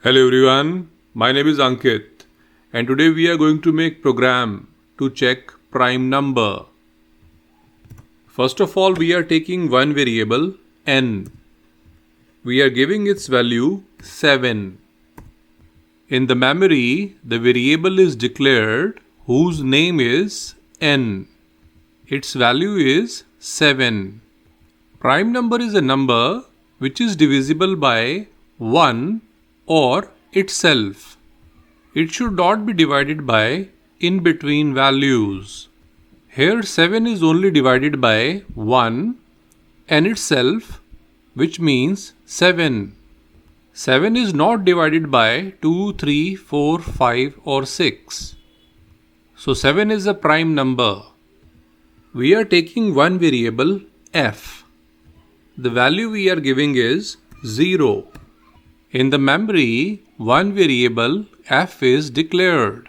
Hello everyone, my name is Ankit and today we are going to make program to check prime number. First of all, we are taking one variable n. We are giving its value 7. In the memory, the variable is declared whose name is n. Its value is 7. Prime number is a number which is divisible by 1 or itself. It should not be divided by in between values. Here 7 is only divided by 1 and itself, which means 7. 7 is not divided by 2, 3, 4, 5 or 6. So 7 is a prime number. We are taking one variable f. The value we are giving is 0. In the memory, one variable f is declared.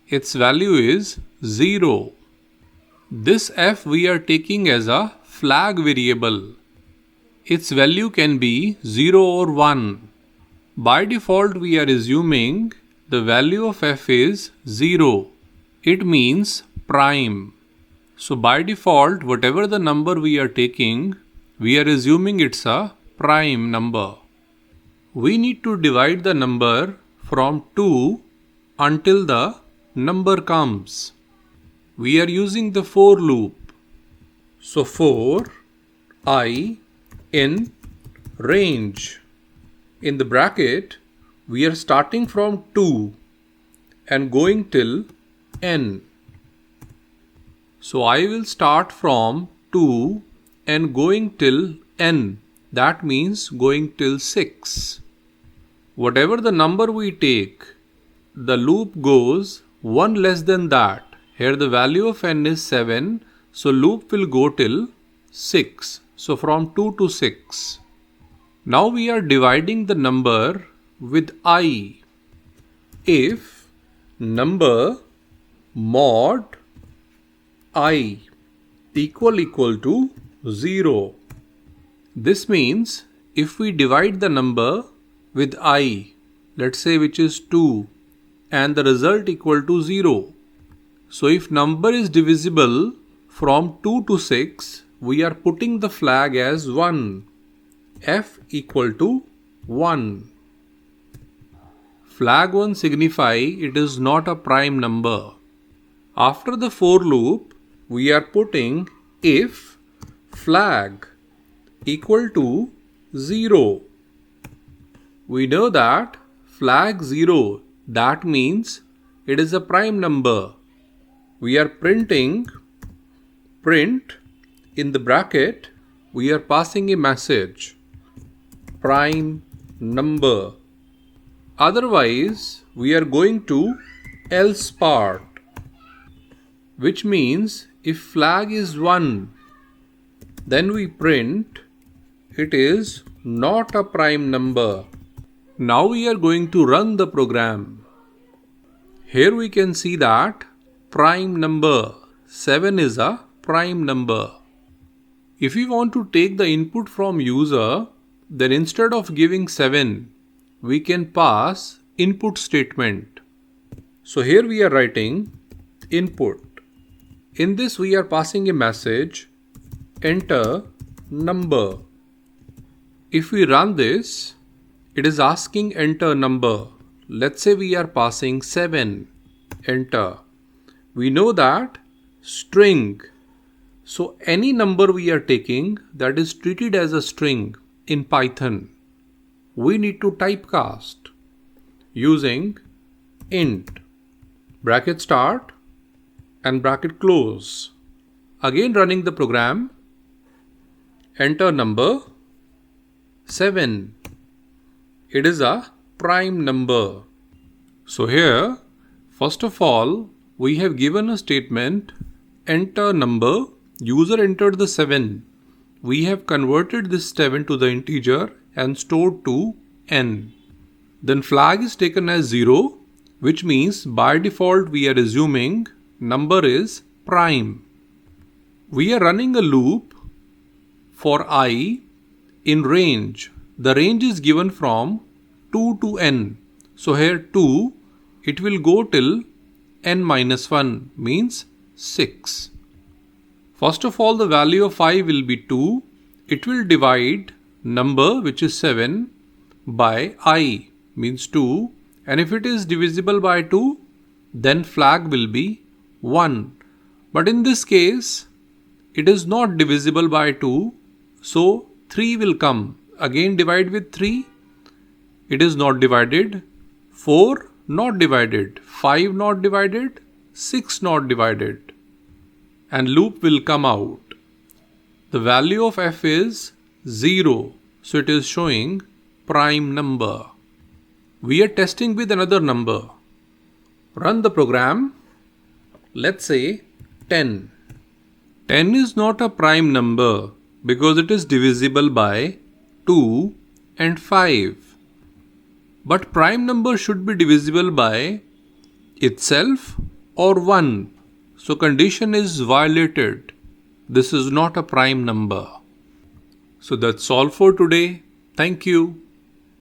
Its value is 0. This f we are taking as a flag variable. Its value can be 0 or 1. By default, we are assuming the value of f is 0. It means prime. So by default, whatever the number we are taking, we are assuming it's a prime number. We need to divide the number from 2 until the number comes. We are using the for loop. So for I in range. In the bracket, we are starting from 2 and going till n. So I will start from 2 and going till n. That means going till 6. Whatever the number we take, the loop goes one less than that. Here the value of n is 7, so loop will go till 6. So from 2 to 6. Now we are dividing the number with I. If number mod I equal to 0. This means if we divide the number with I, let's say which is 2, and the result equal to 0. So if number is divisible from 2 to 6, we are putting the flag as 1. F equal to 1. Flag 1 signify it is not a prime number. After the for loop, we are putting if flag equal to 0. We know that flag 0, that means it is a prime number. We are printing print in the bracket, we are passing a message prime number. Otherwise, we are going to else part, which means if flag is 1, then we print it is not a prime number. Now we are going to run the program. Here we can see that prime number 7 is a prime number. If we want to take the input from user, then instead of giving 7, we can pass input statement. So here we are writing input. In this we are passing a message enter number. If we run this, it is asking enter number. Let's say we are passing 7. Enter. We know that string. So any number we are taking that is treated as a string in Python, we need to typecast using int, bracket start and bracket close. Again running the program, enter number 7. It is a prime number. So here, first of all, we have given a statement enter number. User entered the 7. We have converted this 7 to the integer and stored to n. Then flag is taken as 0, which means by default we are assuming number is prime. We are running a loop for I in range. The range is given from 2 to n. So here 2, it will go till n minus 1 means 6. First of all, the value of I will be 2. It will divide number which is 7 by I means 2, and if it is divisible by 2, then flag will be 1. But in this case, it is not divisible by 2, so 3 will come. Again divide with 3. It is not divided. 4 not divided. 5 not divided. 6 not divided. And loop will come out. The value of f is 0. So it is showing prime number. We are testing with another number. Run the program. Let's say 10. 10 is not a prime number because it is divisible by 2 and 5. But prime number should be divisible by itself or 1. So condition is violated. This is not a prime number. So that's all for today. Thank you.